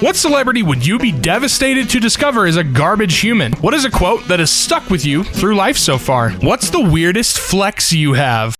What celebrity would you be devastated to discover is a garbage human? What is a quote that has stuck with you through life so far? What's the weirdest flex you have?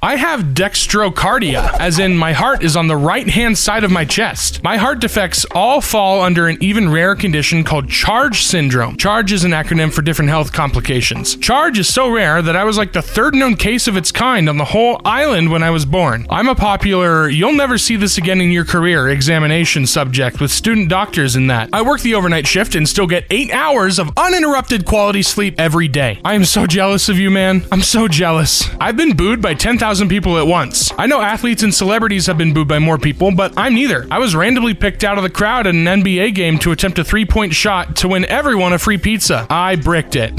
I have dextrocardia, as in my heart is on the right-hand side of my chest. My heart defects all fall under an even rarer condition called CHARGE syndrome. CHARGE is an acronym for different health complications. CHARGE is so rare that I was like the third known case of its kind on the whole island when I was born. I'm a popular, you'll never see this again in your career, examination subject with student doctors in that. I work the overnight shift and still get 8 hours of uninterrupted quality sleep every day. I am so jealous of you, man. I'm so jealous. I've been booed by 10,000 people at once. I know athletes and celebrities have been booed by more people, but I'm neither. I was randomly picked out of the crowd at an NBA game to attempt a 3-point shot to win everyone a free pizza. I bricked it.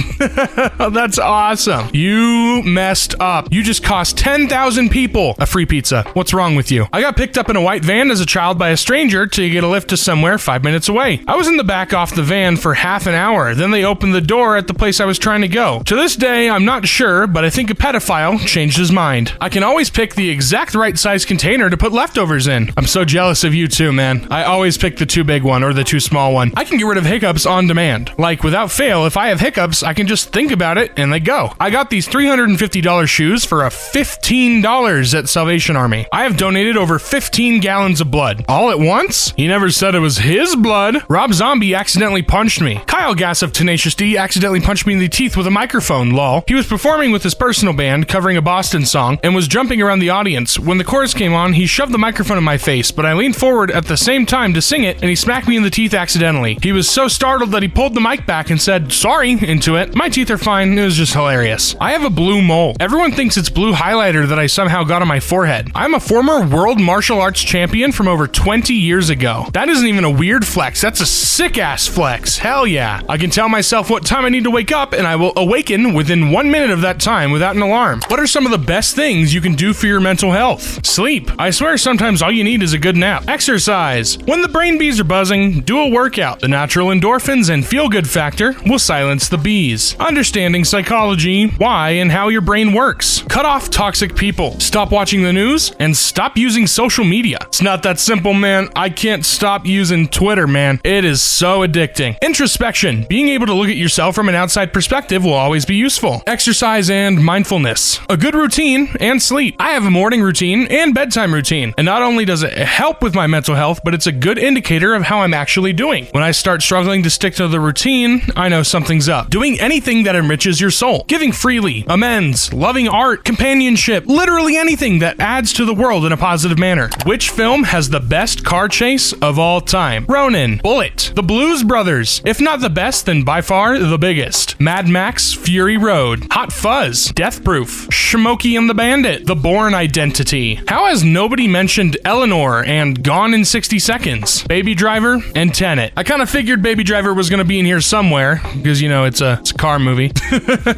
That's awesome. You messed up. You just cost 10,000 people a free pizza. What's wrong with you? I got picked up in a white van as a child by a stranger to get a lift to somewhere 5 minutes away. I was in the back off the van for half an hour. Then they opened the door at the place I was trying to go. To this day, I'm not sure, but I think a pedophile changed his mind. I can always pick the exact right size container to put leftovers in. I'm so jealous of you too, man. I always pick the too big one or the too small one. I can get rid of hiccups on demand. Like, without fail, if I have hiccups, I can just think about it and they go. I got these $350 shoes for a $15 at Salvation Army. I have donated over 15 gallons of blood. All at once? He never said it was his blood. Rob Zombie accidentally punched me. Kyle Gass of Tenacious D accidentally punched me in the teeth with a microphone, lol. He was performing with his personal band, covering a Boston song, and was jumping around the audience. When the chorus came on, he shoved the microphone in my face, but I leaned forward at the same time to sing it, and he smacked me in the teeth accidentally. He was so startled that he pulled the mic back and said, "Sorry," into it. My teeth are fine. It was just hilarious. I have a blue mole. Everyone thinks it's blue highlighter that I somehow got on my forehead. I'm a former world martial arts champion from over 20 years ago. That isn't even a weird flex. That's a sick-ass flex. Hell yeah. I can tell myself what time I need to wake up, and I will awaken within 1 minute of that time without an alarm. What are some of the best things you can do for your mental health? Sleep. I swear sometimes all you need is a good nap. Exercise. When the brain bees are buzzing, do a workout. The natural endorphins and feel-good factor will silence the bees. Understanding psychology, why and how your brain works. Cut off toxic people. Stop watching the news and stop using social media. It's not that simple, man. I can't stop using Twitter, man. It is so addicting. Introspection. Being able to look at yourself from an outside perspective will always be useful. Exercise and mindfulness. A good routine and sleep. I have a morning routine and bedtime routine, and not only does it help with my mental health, but it's a good indicator of how I'm actually doing. When I start struggling to stick to the routine, I know something's up. Doing anything that enriches your soul. Giving freely, amends, loving art, companionship, literally anything that adds to the world in a positive manner. Which film has the best car chase of all time? Ronin, Bullet, The Blues Brothers. If not the best, then by far the biggest. Mad Max, Fury Road, Hot Fuzz, Death Proof, Smokey and the Bandit, The Bourne Identity. How has nobody mentioned Eleanor and Gone in 60 Seconds, Baby Driver, and Tenet? I kind of figured Baby Driver was going to be in here somewhere, because, you know, it's a car movie.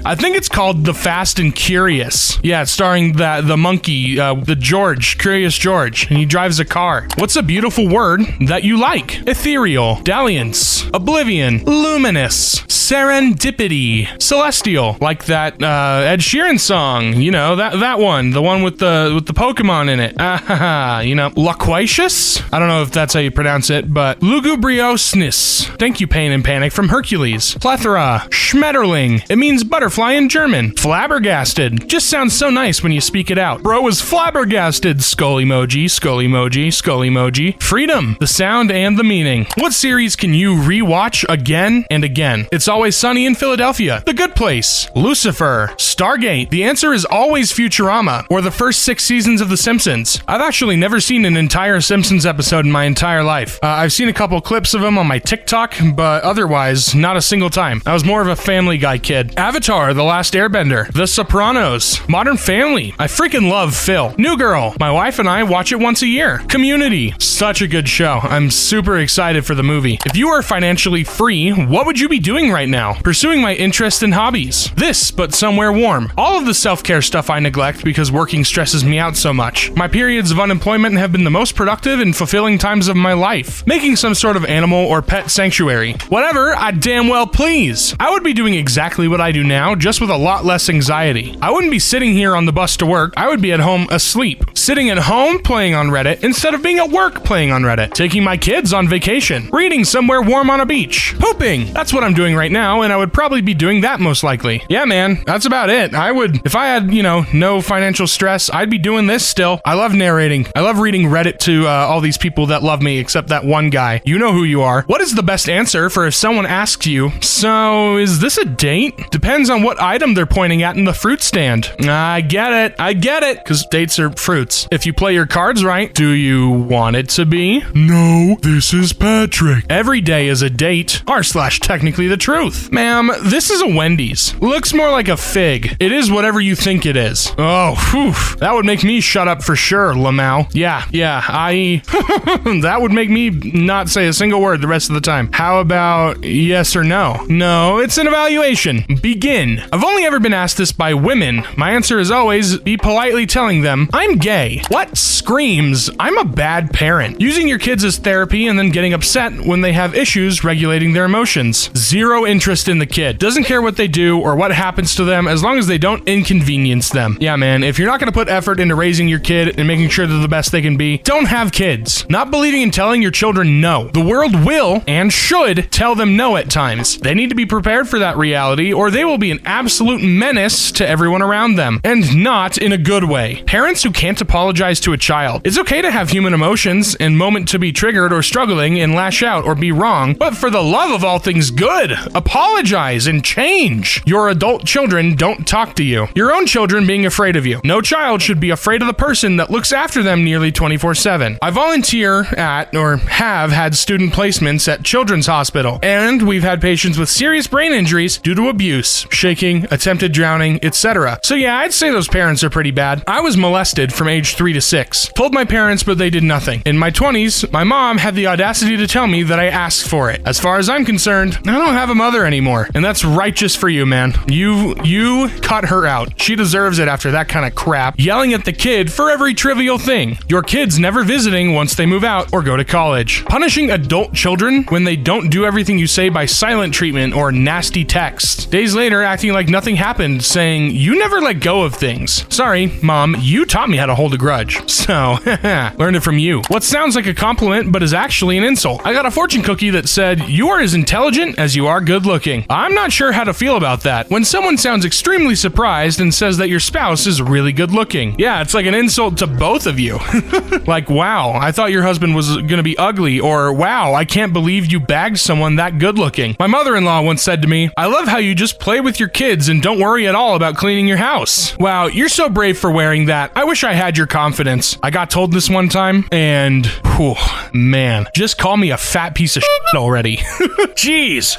I think it's called The Fast and Curious. Yeah, it's starring the monkey, the George, Curious George, and he drives a car. What's a beautiful word that you like? Ethereal, dalliance, oblivion, luminous, serendipity, celestial, like that Ed Sheeran song, you know, that one, the one with the Pokemon in it. You know, loquacious? I don't know if that's how you pronounce it, but lugubriosness. Thank you, Pain and Panic from Hercules. Plethora, schmetterling. It means butterfly in German. Flabbergasted. Just sounds so nice when you speak it out. Bro was flabbergasted. Skull emoji, skull emoji, skull emoji. Freedom, the sound and the meaning. What series can you rewatch again and again? It's Always Sunny in Philadelphia. The Good Place. Lucifer. Stargate. The answer is always Futurama, or the first 6 seasons of The Simpsons. I've actually never seen an entire Simpsons episode in my entire life. I've seen a couple clips of them on my TikTok, but otherwise, not a single time. I was more of a Family Guy kid. Avatar, The Last Airbender. The Sopranos. Modern Family. I freaking love Phil. New Girl. My wife and I watch it once a year. Community. Such a good show. I'm super excited for the movie. If you are financially free, what would you be doing right right now. Pursuing my interest and hobbies. This, but somewhere warm. All of the self-care stuff I neglect because working stresses me out so much. My periods of unemployment have been the most productive and fulfilling times of my life. Making some sort of animal or pet sanctuary. Whatever, I damn well please. I would be doing exactly what I do now, just with a lot less anxiety. I wouldn't be sitting here on the bus to work. I would be at home asleep. Sitting at home playing on Reddit instead of being at work playing on Reddit. Taking my kids on vacation. Reading somewhere warm on a beach. Pooping. That's what I'm doing right now, and I would probably be doing that most likely. Yeah, man, that's about it. I would, if I had, no financial stress, I'd be doing this still. I love narrating. I love reading Reddit to all these people that love me, except that one guy. You know who you are. What is the best answer for if someone asks you, so is this a date? Depends on what item they're pointing at in the fruit stand. I get it, because dates are fruits. If you play your cards right, do you want it to be? No, this is Patrick. Every day is a date, r/technically the truth. Ma'am, this is a Wendy's. Looks more like a fig. It is whatever you think it is. Oh, whew. That would make me shut up for sure, Lamau. Yeah, that would make me not say a single word the rest of the time. How about yes or no? No, it's an evaluation. Begin. I've only ever been asked this by women. My answer is always be politely telling them, I'm gay. What screams, I'm a bad parent. Using your kids as therapy and then getting upset when they have issues regulating their emotions. Zero interest in the kid. Doesn't care what they do or what happens to them as long as they don't inconvenience them. Yeah, man, if you're not going to put effort into raising your kid and making sure they're the best they can be, don't have kids. Not believing in telling your children no. The world will and should tell them no at times. They need to be prepared for that reality or they will be an absolute menace to everyone around them, and not in a good way. Parents who can't apologize to a child. It's okay to have human emotions and moment to be triggered or struggling and lash out or be wrong, but for the love of all things good, apologize and change. Your adult children don't talk to you. Your own children being afraid of you. No child should be afraid of the person that looks after them nearly 24/7. I volunteer at, or have had student placements at Children's Hospital, and we've had patients with serious brain injuries due to abuse, shaking, attempted drowning, etc. So yeah, I'd say those parents are pretty bad. I was molested from age 3 to 6. Told my parents, but they did nothing. In my 20s, my mom had the audacity to tell me that I asked for it. As far as I'm concerned, I don't have a mother anymore, and that's righteous for you, man. You cut her out. She deserves it after that kind of crap. Yelling at the kid for every trivial thing. Your kid's never visiting once they move out or go to college. Punishing adult children when they don't do everything you say by silent treatment or nasty text. Days later, acting like nothing happened, saying, you never let go of things. Sorry, Mom, you taught me how to hold a grudge. So, learned it from you. What sounds like a compliment but is actually an insult. I got a fortune cookie that said, you are as intelligent as you are good looking. I'm not sure how to feel about that. When someone sounds extremely surprised and says that your spouse is really good looking. Yeah, it's like an insult to both of you. Like, wow, I thought your husband was gonna be ugly, or wow, I can't believe you bagged someone that good looking. My mother-in-law once said to me, I love how you just play with your kids and don't worry at all about cleaning your house. Wow, you're so brave for wearing that. I wish I had your confidence. I got told this one time, and whew, man, just call me a fat piece of shit already. Jeez.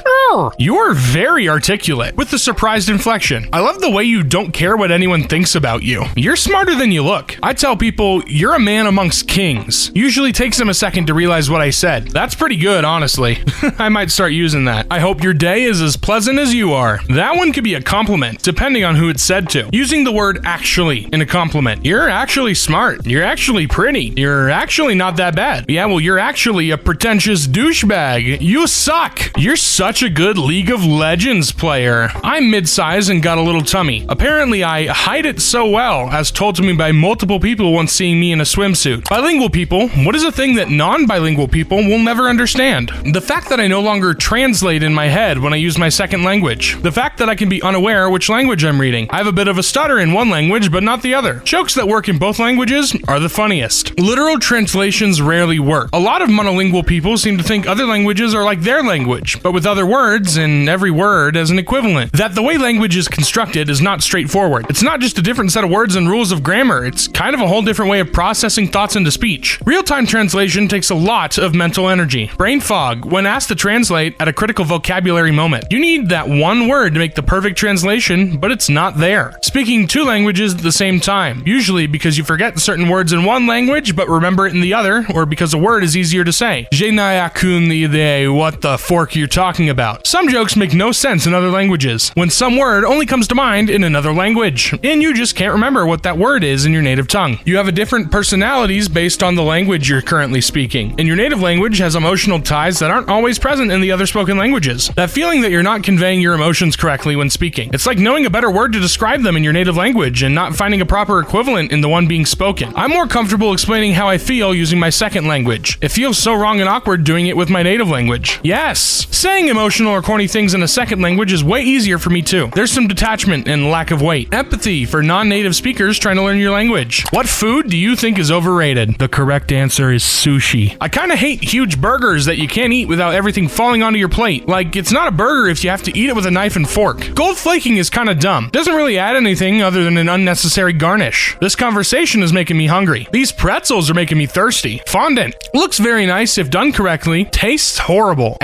You're very articulate with the surprised inflection. I love the way you don't care what anyone thinks about you. You're smarter than you look. I tell people, you're a man amongst kings. Usually takes them a second to realize what I said. That's pretty good, honestly. I might start using that. I hope your day is as pleasant as you are. That one could be a compliment, depending on who it's said to. Using the word actually in a compliment. You're actually smart. You're actually pretty. You're actually not that bad. Yeah, well, you're actually a pretentious douchebag. You suck. You're such a good League of Legends player. I'm mid-size and got a little tummy. Apparently, I hide it so well, as told to me by multiple people once seeing me in a swimsuit. Bilingual people, what is a thing that non-bilingual people will never understand? The fact that I no longer translate in my head when I use my second language. The fact that I can be unaware which language I'm reading. I have a bit of a stutter in one language, but not the other. Jokes that work in both languages are the funniest. Literal translations rarely work. A lot of monolingual people seem to think other languages are like their language, but with other words and every word as an equivalent. That the way language is constructed is not straightforward. It's not just a different set of words and rules of grammar. It's kind of a whole different way of processing thoughts into speech. Real-time translation takes a lot of mental energy. Brain fog, when asked to translate at a critical vocabulary moment. You need that one word to make the perfect translation, but it's not there. Speaking two languages at the same time, usually because you forget certain words in one language but remember it in the other, or because a word is easier to say. Je n'ai aucune idée what the fork you're talking about. Some jokes make no sense in other languages, when some word only comes to mind in another language, and you just can't remember what that word is in your native tongue. You have a different personalities based on the language you're currently speaking, and your native language has emotional ties that aren't always present in the other spoken languages. That feeling that you're not conveying your emotions correctly when speaking. It's like knowing a better word to describe them in your native language and not finding a proper equivalent in the one being spoken. I'm more comfortable explaining how I feel using my second language. It feels so wrong and awkward doing it with my native language. Yes, saying emotional or corny things in a second language is way easier for me too. There's some detachment and lack of weight. Empathy for non-native speakers trying to learn your language. What food do you think is overrated? The correct answer is sushi. I kind of hate huge burgers that you can't eat without everything falling onto your plate. Like, it's not a burger if you have to eat it with a knife and fork. Gold flaking is kind of dumb. Doesn't really add anything other than an unnecessary garnish. This conversation is making me hungry. These pretzels are making me thirsty. Fondant looks very nice if done correctly. Tastes horrible.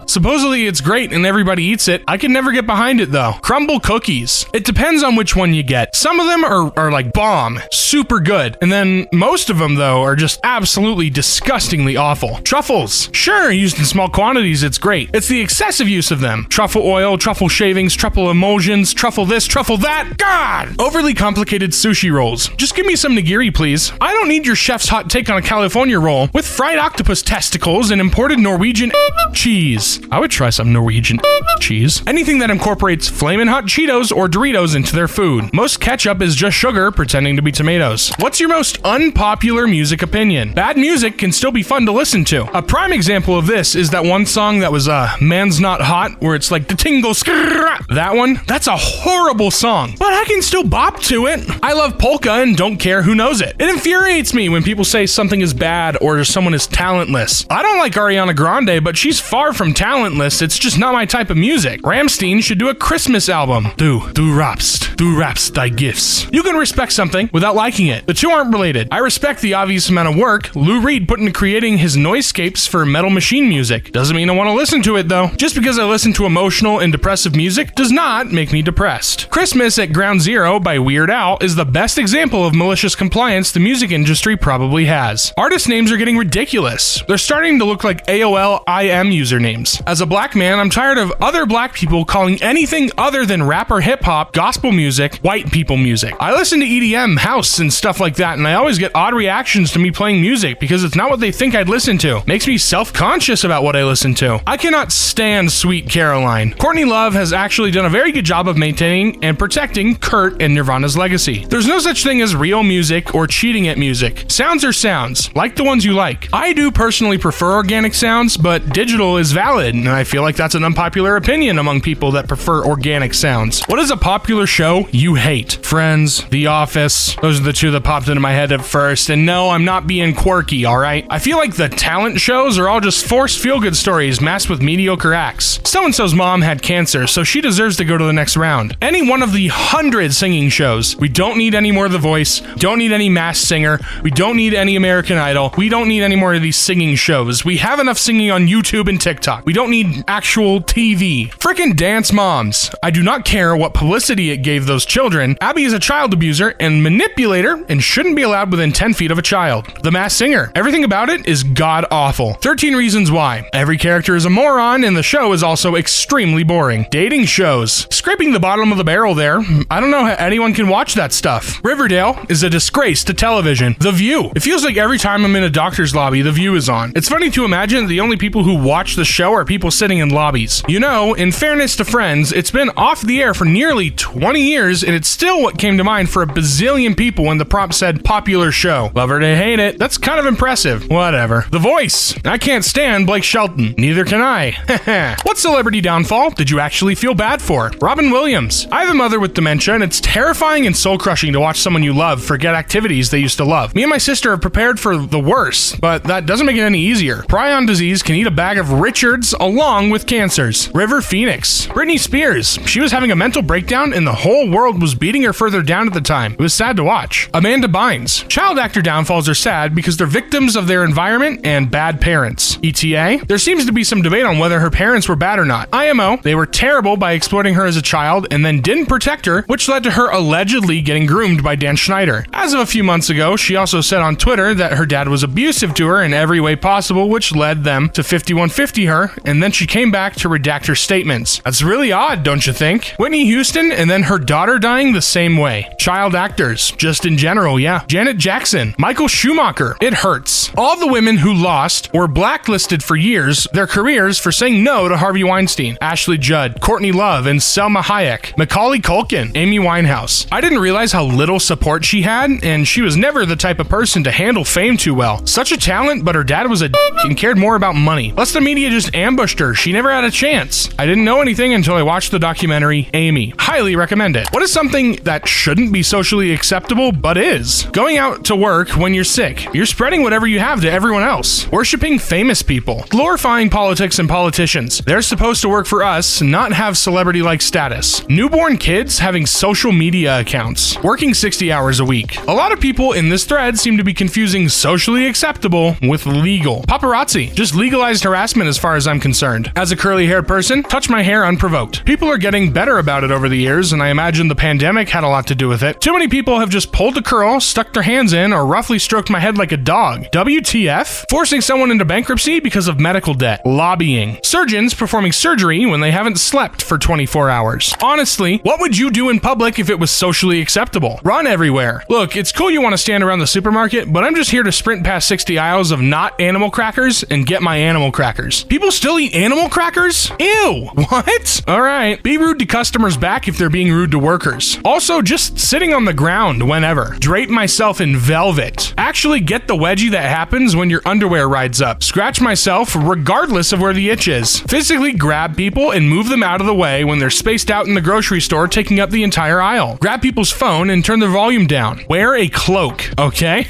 Supposedly it's great and everybody eats it. I can never get behind it though. Crumble cookies. It depends on which one you get. Some of them are like bomb, super good. And then most of them though are just absolutely disgustingly awful. Truffles. Sure, used in small quantities, it's great. It's the excessive use of them. Truffle oil, truffle shavings, truffle emulsions, truffle this, truffle that. God! Overly complicated sushi rolls. Just give me some nigiri, please. I don't need your chef's hot take on a California roll with fried octopus testicles and imported Norwegian cheese. I would try some Norwegian cheese. Anything that incorporates Flamin' Hot Cheetos or Doritos into their food. Most ketchup is just sugar pretending to be tomatoes. What's your most unpopular music opinion? Bad music can still be fun to listen to. A prime example of this is that one song that was Man's Not Hot, where it's like the tingle skrrr. That one, that's a horrible song, but I can still bop to it. I love polka and don't care who knows it. It infuriates me when people say something is bad or someone is talentless. I don't like Ariana Grande, but she's far from talentless. It's just not my type of music. Rammstein should do a Christmas album. Du rappst thy gifts. You can respect something without liking it. The two aren't related. I respect the obvious amount of work Lou Reed put into creating his noisescapes for Metal Machine music. Doesn't mean I want to listen to it though. Just because I listen to emotional and depressive music does not make me depressed. Christmas at Ground Zero by Weird Al is the best example of malicious compliance the music industry probably has. Artist names are getting ridiculous. They're starting to look like AOL IM usernames. As a black man, I'm tired of other black people calling anything other than rap or hip-hop, gospel music, white people music. I listen to EDM, house, and stuff like that, and I always get odd reactions to me playing music because it's not what they think I'd listen to. Makes me self-conscious about what I listen to. I cannot stand Sweet Caroline. Courtney Love has actually done a very good job of maintaining and protecting Kurt and Nirvana's legacy. There's no such thing as real music or cheating at music. Sounds are sounds, like the ones you like. I do personally prefer organic sounds, but digital is valid, and I feel like that's an unpopular opinion among people that prefer organic sounds. What is a popular show you hate? Friends, The Office, those are the two that popped into my head at first, and no, I'm not being quirky, alright? I feel like the talent shows are all just forced feel-good stories masked with mediocre acts. So-and-so's mom had cancer, so she deserves to go to the next round. Any one of the 100 singing shows. We don't need any more of The Voice, don't need any Masked Singer, we don't need any American Idol, we don't need any more of these singing shows. We have enough singing on YouTube and TikTok. We don't need actual TV. Frickin' Dance Moms. I do not care what publicity it gave those children. Abby is a child abuser and manipulator and shouldn't be allowed within 10 feet of a child. The Masked Singer. Everything about it is god-awful. 13 Reasons Why. Every character is a moron and the show is also extremely boring. Dating shows. Scraping the bottom of the barrel there. I don't know how anyone can watch that stuff. Riverdale is a disgrace to television. The View. It feels like every time I'm in a doctor's lobby, The View is on. It's funny to imagine the only people who watch the show are people sitting in lobbies. You know, in fairness to Friends, it's been off the air for nearly 20 years and it's still what came to mind for a bazillion people when the prompt said popular show. Love her to hate it. That's kind of impressive. Whatever. The Voice. I can't stand Blake Shelton. Neither can I. What celebrity downfall did you actually feel bad for? Robin Williams. I have a mother with dementia and it's terrifying and soul-crushing to watch someone you love forget activities they used to love. Me and my sister are prepared for the worst, but that doesn't make it any easier. Prion disease can eat a bag of Richards along with cancers. River Phoenix. Britney Spears. She was having a mental breakdown and the whole world was beating her further down at the time. It was sad to watch. Amanda Bynes. Child actor downfalls are sad because they're victims of their environment and bad parents. ETA. There seems to be some debate on whether her parents were bad or not. IMO. They were terrible by exploiting her as a child and then didn't protect her, which led to her allegedly getting groomed by Dan Schneider. As of a few months ago, she also said on Twitter that her dad was abusive to her in every way possible, which led them to 5150 her and then she came back to redact her statements. That's really odd, don't you think? Whitney Houston, and then her daughter dying the same way. Child actors, just in general, yeah. Janet Jackson, Michael Schumacher. It hurts. All the women who lost or blacklisted for years their careers for saying no to Harvey Weinstein, Ashley Judd, Courtney Love, and Selma Hayek, Macaulay Culkin, Amy Winehouse. I didn't realize how little support she had, and she was never the type of person to handle fame too well. Such a talent, but her dad was a dick and cared more about money. Plus the media just ambushed her. She never had a chance. I didn't know anything until I watched the documentary Amy. Highly recommend it. What is something that shouldn't be socially acceptable but is? Going out to work when you're sick. You're spreading whatever you have to everyone else. Worshipping famous people. Glorifying politics and politicians. They're supposed to work for us, not have celebrity-like status. Newborn kids having social media accounts. Working 60 hours a week. A lot of people in this thread seem to be confusing socially acceptable with legal. Paparazzi. Just legalized harassment as far as I'm concerned. As a curly-haired person, touch my hair unprovoked. People are getting better about it over the years, and I imagine the pandemic had a lot to do with it. Too many people have just pulled a curl, stuck their hands in, or roughly stroked my head like a dog. WTF? Forcing someone into bankruptcy because of medical debt. Lobbying. Surgeons performing surgery when they haven't slept for 24 hours. Honestly, what would you do in public if it was socially acceptable? Run everywhere. Look, it's cool you want to stand around the supermarket, but I'm just here to sprint past 60 aisles of not animal crackers and get my animal crackers. People still eat animal crackers? Ew! What? Alright, be rude to customers back if they're being rude to workers. Also, just sitting on the ground whenever. Drape myself in velvet. Actually get the wedgie that happens when your underwear rides up. Scratch myself regardless of where the itch is. Physically grab people and move them out of the way when they're spaced out in the grocery store taking up the entire aisle. Grab people's phone and turn their volume down. Wear a cloak, okay?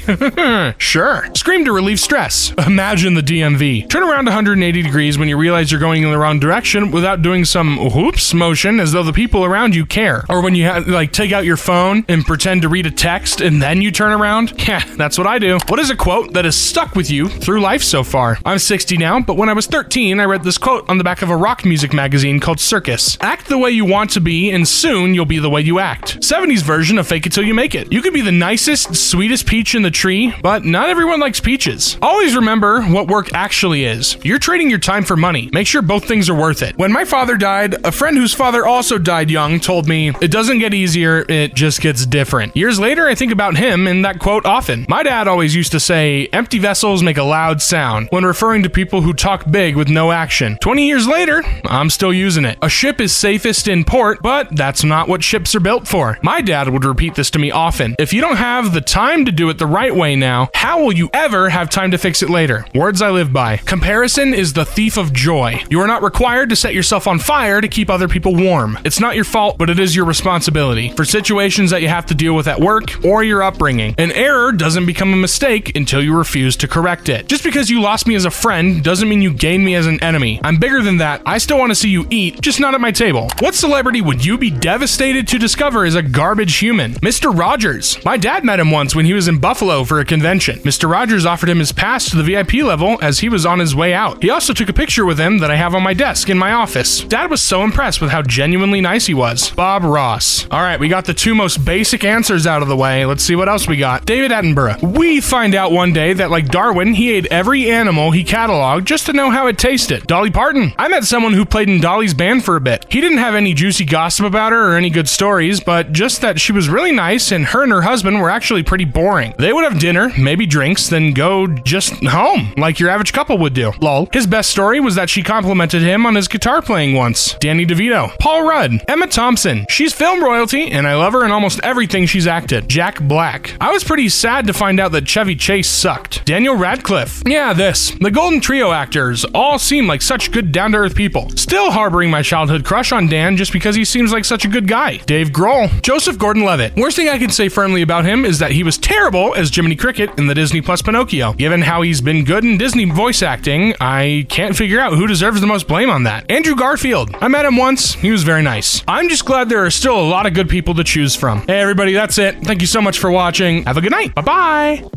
Sure. Scream to relieve stress. Imagine the DMV. Turn around 180 degrees when you realize you're going in the wrong direction without doing some whoops motion as though the people around you care. Or when you take out your phone and pretend to read a text and then you turn around. Yeah, that's what I do. What is a quote that has stuck with you through life so far? I'm 60 now, but when I was 13, I read this quote on the back of a rock music magazine called Circus. Act the way you want to be, and soon you'll be the way you act. 70s version of fake it till you make it. You could be the nicest, sweetest peach in the tree, but not everyone likes peaches. Always remember what work actually is. You're trading your time for money. Make sure both things are worth it. When my father died, a friend whose father also died young told me, it doesn't get easier, it just gets different. Years later, I think about him and that quote often. My dad always used to say, empty vessels make a loud sound, when referring to people who talk big with no action. 20 years later, I'm still using it. A ship is safest in port, but that's not what ships are built for. My dad would repeat this to me often. If you don't have the time to do it the right way now, how will you ever have time to fix it later? Words I live by. Comparison is the thief of joy. You are not required to set yourself on fire to keep other people warm. It's not your fault, but it is your responsibility. For situations that you have to deal with at work or your upbringing, an error doesn't become a mistake until you refuse to correct it. Just because you lost me as a friend doesn't mean you gained me as an enemy. I'm bigger than that. I still want to see you eat, just not at my table. What celebrity would you be devastated to discover is a garbage human? Mr. Rogers. My dad met him once when he was in Buffalo for a convention. Mr. Rogers offered him his pass to the VIP level as he was on his way out. He also took a picture with him that I have on my desk in my office. Dad was so impressed with how genuinely nice he was. Bob Ross. Alright, we got the two most basic answers out of the way. Let's see what else we got. David Attenborough. We find out one day that, like Darwin, he ate every animal he cataloged just to know how it tasted. Dolly Parton. I met someone who played in Dolly's band for a bit. He didn't have any juicy gossip about her or any good stories, but just that she was really nice and her and her husband were actually pretty boring. They would have dinner, maybe drinks, then go just home, like your average couple would do. Lol. His best story was that she complimented him on his guitar playing once. Danny DeVito. Paul Rudd. Emma Thompson. She's film royalty, and I love her in almost everything she's acted. Jack Black. I was pretty sad to find out that Chevy Chase sucked. Daniel Radcliffe. Yeah, this. The Golden Trio actors all seem like such good down-to-earth people. Still harboring my childhood crush on Dan just because he seems like such a good guy. Dave Grohl. Joseph Gordon-Levitt. Worst thing I can say firmly about him is that he was terrible as Jiminy Cricket in the Disney Plus Pinocchio. Given how he's been good in Disney voice acting, I can't figure out who deserves the most blame on that. Andrew Garfield. I met him once. He was very nice. I'm just glad there are still a lot of good people to choose from. Hey everybody, that's it. Thank you so much for watching. Have a good night. Bye-bye.